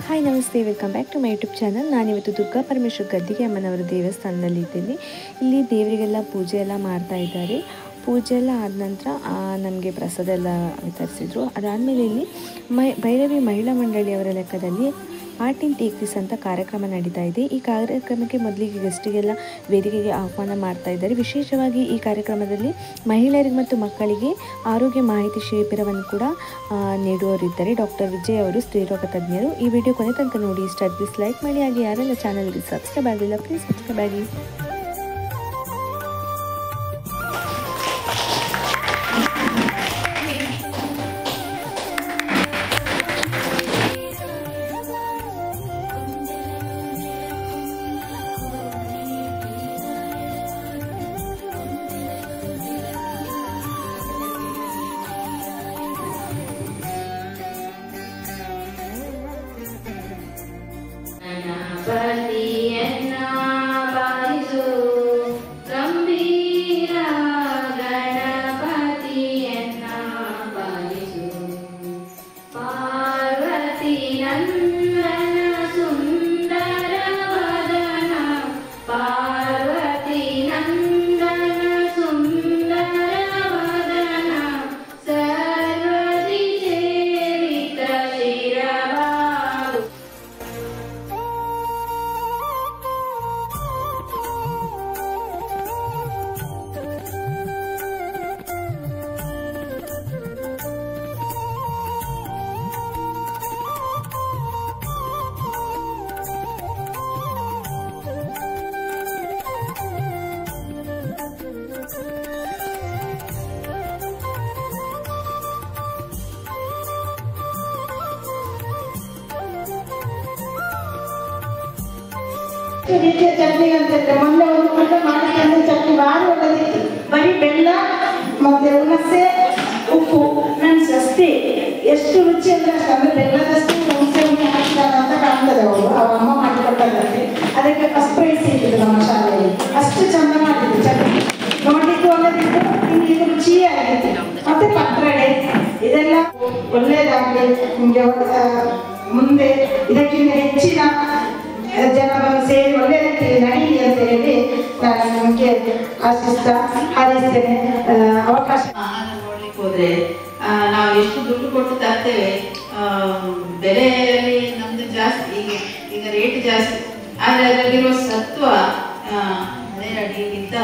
Hi ನಮಸ್ತೆ, welcome back to my YouTube channel. ನಾನಿವತ್ತು ದುರ್ಗಾ ಪರಮೇಶ್ವರ ಗದ್ದಿಗೆ ಅಮ್ಮನವರ ದೇವಸ್ಥಾನದಲ್ಲಿ ಇದ್ದೀನಿ. ಇಲ್ಲಿ ದೇವರಿಗೆಲ್ಲ ಪೂಜೆ ಎಲ್ಲ ಮಾಡ್ತಾ ಇದ್ದಾರೆ. ಪೂಜೆ ಎಲ್ಲ ಆದ ನಂತರ ನಮಗೆ ಪ್ರಸಾದ ಎಲ್ಲ ವಿತರಿಸಿದ್ರು. ಅದಾದಮೇಲೆ ಇಲ್ಲಿ ಭೈರವಿ ಮಹಿಳಾ ಮಂಡಳಿಯವರ ಲೆಕ್ಕದಲ್ಲಿ ಆರ್ಟ್ ಇನ್ ಟೇಕ್ ದಿಸ್ ಅಂತ ಕಾರ್ಯಕ್ರಮ ನಡೀತಾ ಇದೆ. ಈ ಕಾರ್ಯಕ್ರಮಕ್ಕೆ ಮೊದಲಿಗೆ ಗೆಸ್ಟಿಗೆಲ್ಲ ವೇದಿಕೆಗೆ ಆಹ್ವಾನ ಮಾಡ್ತಾ ಇದ್ದಾರೆ. ವಿಶೇಷವಾಗಿ ಈ ಕಾರ್ಯಕ್ರಮದಲ್ಲಿ ಮಹಿಳೆಯರಿಗೆ ಮತ್ತು ಮಕ್ಕಳಿಗೆ ಆರೋಗ್ಯ ಮಾಹಿತಿ ಶಿಬಿರವನ್ನು ಕೂಡ ನೀಡುವವರಿದ್ದಾರೆ. ಡಾಕ್ಟರ್ ವಿಜಯ್ ಅವರು, ಸ್ತ್ರೀರೋಗ ತಜ್ಞರು. ಈ ವಿಡಿಯೋ ಕೊನೆ ತನಕ ನೋಡಿ. ಇಷ್ಟ ಪ್ಲೀಸ್ ಲೈಕ್ ಮಾಡಿ. ಹಾಗೆ ಯಾರೆಲ್ಲ ಚಾನಲ್ಗೆ ಸಬ್ಸ್ಕ್ರೈಬ್ ಆಗಲಿಲ್ಲ ಪ್ಲೀಸ್ ಸಬ್ಸ್ಕ್ರೈಬ್ ಆಗಿ. ರೀತಿಯ ಚಟ್ನಿ ಅಂತ ಮೊನ್ನೆ ಒಂದು ಕೂಡ ಮಾಡಿದ ಚಟ್ನಿ ಭಾಳ ಒಳ್ಳೆದಿತ್ತು. ಬರೀ ಬೆಲ್ಲ ಮತ್ತೆ ಹುಣಸೆ ಉಪ್ಪು ಮೆಣಸು ಅಷ್ಟೇ. ಎಷ್ಟು ರುಚಿ ಅಂದ್ರೆ ಅಷ್ಟು, ಅಂದ್ರೆ ಬೆಲ್ಲದಷ್ಟು ಹುಣಸೆ ಹಾಕಿದಾಗ ಅಂತ ಕಾಣ್ತದೆ. ಅವ್ರ ಅಮ್ಮ ಮಾಡಿಕೊಟ್ಟದ್ರಲ್ಲಿ ಅದಕ್ಕೆ ಫಸ್ಟ್ ಪ್ರೈಸ್ ಸಿಕ್ಕಿದ್ದು ನಮ್ಮ ಶಾಲೆಯಲ್ಲಿ. ಅಷ್ಟು ಚಂದ ಮಾಡಿದ್ದು ಚಟ್ನಿ, ನೋಡ್ಲಿಕ್ಕೆ ಒಳ್ಳೆದಿತ್ತು, ತಿನ್ಲಿಕ್ಕೆ ರುಚಿಯಾಗಿತ್ತು. ಮತ್ತೆ ಪತ್ರೊಡೆ ಇದೆಲ್ಲ ಒಳ್ಳೇದಾಗಲಿ ನಿಮಗೆ. ಮುಂದೆ ಇದಕ್ಕಿಂತ ಹೆಚ್ಚಿನ ಜನ ಬಂದು ಸೇರಿ ಒಳ್ಳೆ ರೀತಿಯಲ್ಲಿ ನಡೀಲಿ ಅಂತ ಹೇಳಿ ನಾನು ನಿಮಗೆ ಹಾರೈಸ್ತೇನೆ. ಅವಕಾಶ ನೋಡ್ಲಿಕ್ಕೆ ಹೋದ್ರೆ ನಾವು ಎಷ್ಟು ದುಡ್ಡು ಕೊಟ್ಟು ತರ್ತೇವೆ, ಬೆಲೆಯಲ್ಲಿ ನಮ್ದು ಜಾಸ್ತಿ, ಈಗ ರೇಟ್ ಜಾಸ್ತಿ, ಆದರೆ ಅದರಲ್ಲಿರುವ ಸತ್ವ ಅದೇ ಅಡಿಗಿಂತ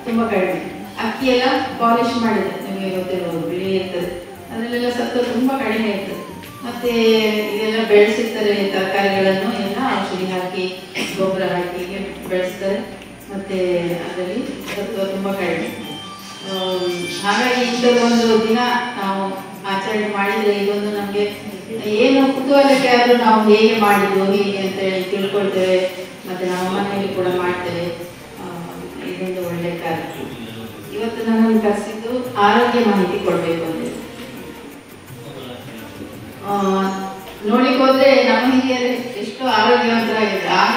ತುಂಬಾ ಕಡಿಮೆ. ಅಕ್ಕಿ ಎಲ್ಲ ಪಾಲಿಶ್ ಮಾಡಿದೆ, ನಿಮಗೆ ಗೊತ್ತಿರ್ಬೋದು, ಬಿಳಿ ಇರ್ತದೆ, ಅದರಲ್ಲೆಲ್ಲ ಸತ್ವ ತುಂಬಾ ಕಡಿಮೆ ಇರ್ತದೆ. ಮತ್ತೆ ಇದೆಲ್ಲ ಬೆಳೆಸಿರ್ತಾರೆ, ತರಕಾರಿಗಳನ್ನು ಎಲ್ಲ ಔಷಧಿ ಹಾಕಿ ಗೊಬ್ಬರ ಹಾಕಿ ಬೆಳೆಸ್ತಾರೆ. ಮತ್ತೆ ಅದರಲ್ಲಿ ಸತ್ವ ತುಂಬ ಕಡಿಮೆ. ಹಾಗಾಗಿ ಇಂಥದ್ದೊಂದು ದಿನ ನಾವು ಆಚರಣೆ ಮಾಡಿದರೆ ಇದೊಂದು ನಮಗೆ ಏನು ಕುತೂಹಲಕ್ಕೆ ಆದರೂ ನಾವು ಹೇಗೆ ಮಾಡಿದ್ದು ಹೀಗೆ ಅಂತೇಳಿ ತಿಳ್ಕೊಳ್ತೇವೆ. ಮತ್ತು ನಾವು ಮನೆಯಲ್ಲಿ ಕೂಡ ಮಾಡ್ತೇವೆ. ಇದೊಂದು ಒಳ್ಳೆಯ ಕಾರ್ಯ. ಇವತ್ತು ನಮ್ಮನ್ನು ಕರೆಸಿದ್ದು ಆರೋಗ್ಯ ಮಾಹಿತಿ ಕೊಡಬೇಕು ಅಂತ. ನೋಡ್ಲಿಕ್ಕೆ ಹೋದ್ರೆ ನಮ್ಮ ಹಿರಿಯರು ಎಷ್ಟು ಆರೋಗ್ಯವಂತರಾಗಿದ್ರು. ಆಗ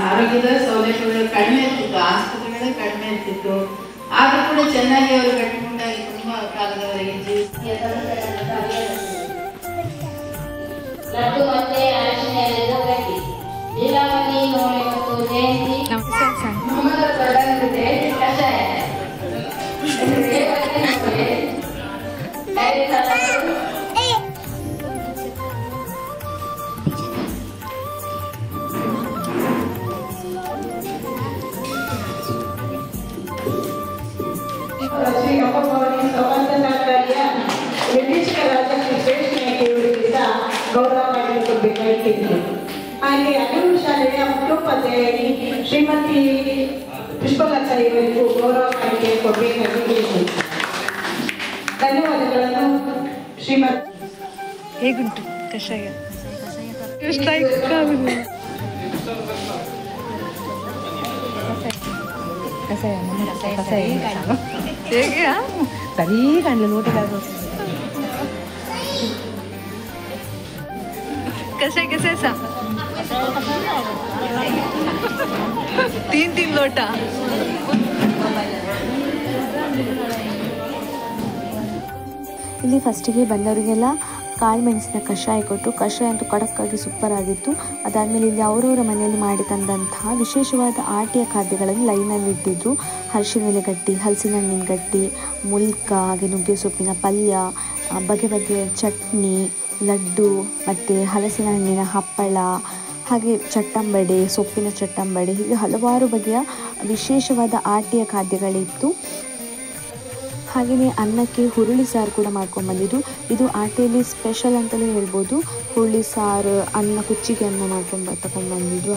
ಆರೋಗ್ಯದ ಸೌಲಭ್ಯಗಳು ಕಡಿಮೆ ಇರ್ತಿತ್ತು, ಆಸ್ಪತ್ರೆಗಳೇ ಕಡಿಮೆ ಇರ್ತಿತ್ತು. ಆದ್ರೂ ಕೂಡ ಚೆನ್ನಾಗಿ ಅವರು ಕಟ್ಟಿಕೊಂಡಾಗಿ ತುಂಬಾ ಕಾಲದವರೆಗೆ ಗೌರವ ಮಾಡಿಕೊಡ್ಬೇಕಾಗಿತ್ತು. ಹಾಗೆ ಅನೂರು ಶಾಲೆಯ ಮುಖ್ಯೋಪಾಧ್ಯಾಯರಿ ಶ್ರೀಮತಿ ಪುಷ್ಪಲತಾ ಇವರಿಗೂ ಗೌರವ ಮಾಡಿಕೆ ಕೊಡಬೇಕಾಗಿತ್ತು. ಧನ್ಯವಾದಗಳನ್ನು ಶ್ರೀಮತಿ. ಹೇಗುಂಟು ಕಷಾಯ? ಹೇಗೆ ಸರಿ ಕಾಣಲಿ ನೋಟಕ್ಕಾಗ कैसे कैसे सा 3 लोटा ಇಲ್ಲಿ ಫಸ್ಟಿಗೆ ಬಂದವರಿಗೆಲ್ಲ ಕಾಳು ಮೆಣಸಿನ ಕಷಾಯ ಕೊಟ್ಟರು. ಕಷಾಯ ಅಂತೂ ಖಡಕ್ಕಾಗಿ ಸೂಪರ್ ಆಗಿತ್ತು. ಅದಾದಮೇಲೆ ಇಲ್ಲಿ ಅವರವರ ಮನೆಯಲ್ಲಿ ಮಾಡಿ ತಂದಂತಹ ವಿಶೇಷವಾದ ಆಟಿಯ ಖಾದ್ಯಗಳನ್ನು ಲೈನಲ್ಲಿ ಇಟ್ಟಿದ್ರು. ಅರಿಶಿನ ಎಲೆ ಗಟ್ಟಿ, ಹಲಸಿನ ಹಣ್ಣಿನ ಗಟ್ಟಿ, ಮುಲ್ಕ, ಹಾಗೆ ನುಗ್ಗೆ ಸೊಪ್ಪಿನ ಪಲ್ಯ, ಬಗೆ ಬಗೆಯ ಚಟ್ನಿ, ಲಡ್ಡು ಮತ್ತು ಹಲಸಿನ ಹಣ್ಣಿನ ಹಪ್ಪಳ, ಹಾಗೆ ಚಟ್ಟಂಬಡೆ, ಸೊಪ್ಪಿನ ಚಟ್ಟಂಬಡೆ, ಹೀಗೆ ಹಲವಾರು ಬಗೆಯ ವಿಶೇಷವಾದ ಆಟಿಯ ಖಾದ್ಯಗಳಿತ್ತು. ಹಾಗೆಯೇ ಅನ್ನಕ್ಕೆ ಹುರುಳಿ ಸಾರು ಕೂಡ ಮಾಡ್ಕೊಂಡ್ಬಂದಿದ್ದು. ಇದು ಆಟಿಯಲ್ಲಿ ಸ್ಪೆಷಲ್ ಅಂತಲೇ ಹೇಳ್ಬೋದು. ಹುರುಳಿ ಸಾರು, ಅನ್ನ, ಕುಚ್ಚಿಗೆ ಅನ್ನ ತಗೊಂಡ್ಬಂದಿದ್ದು.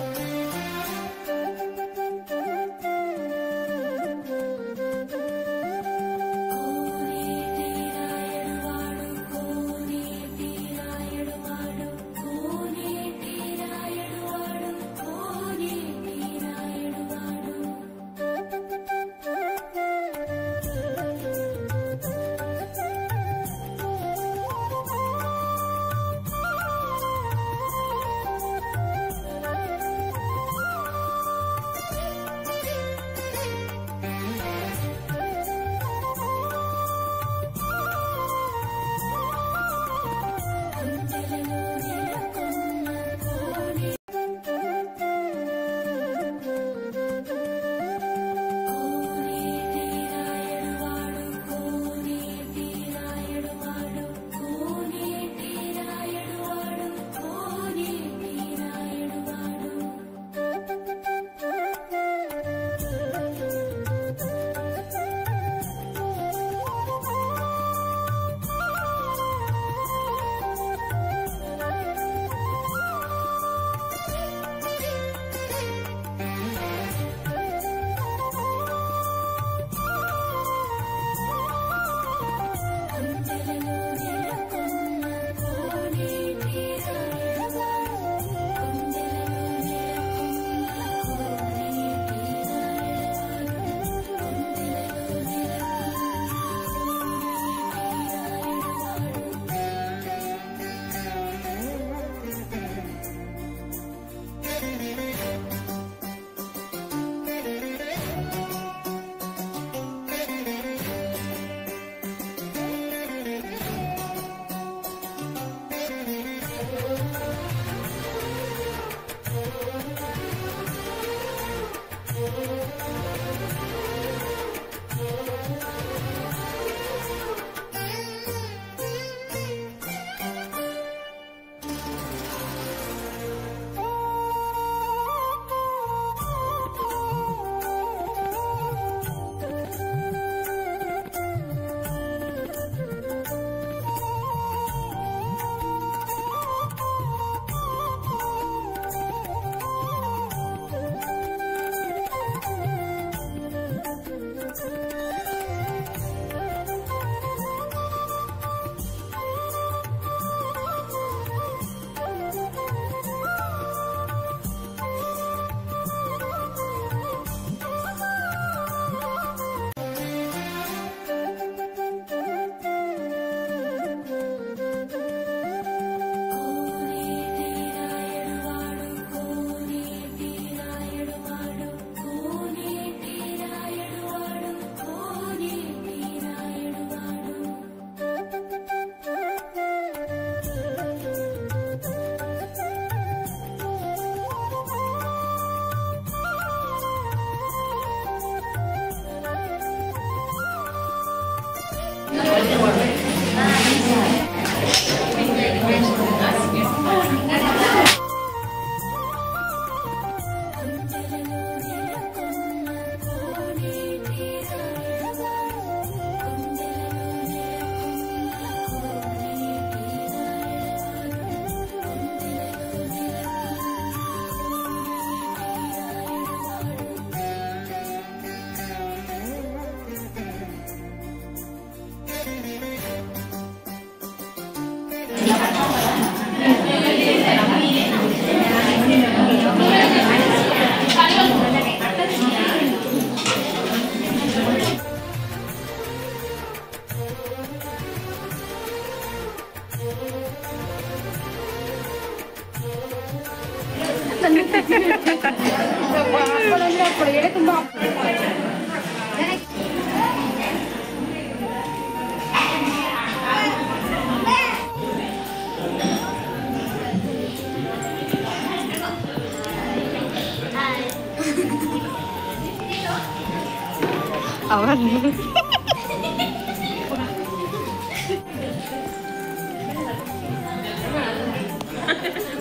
ಅವನು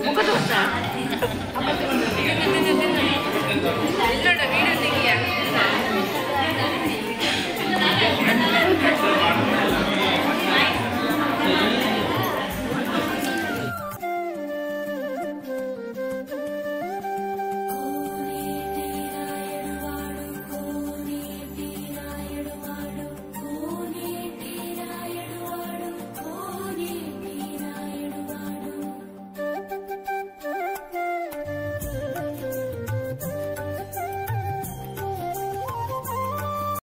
ಮುಖ ತೋರ್ಸ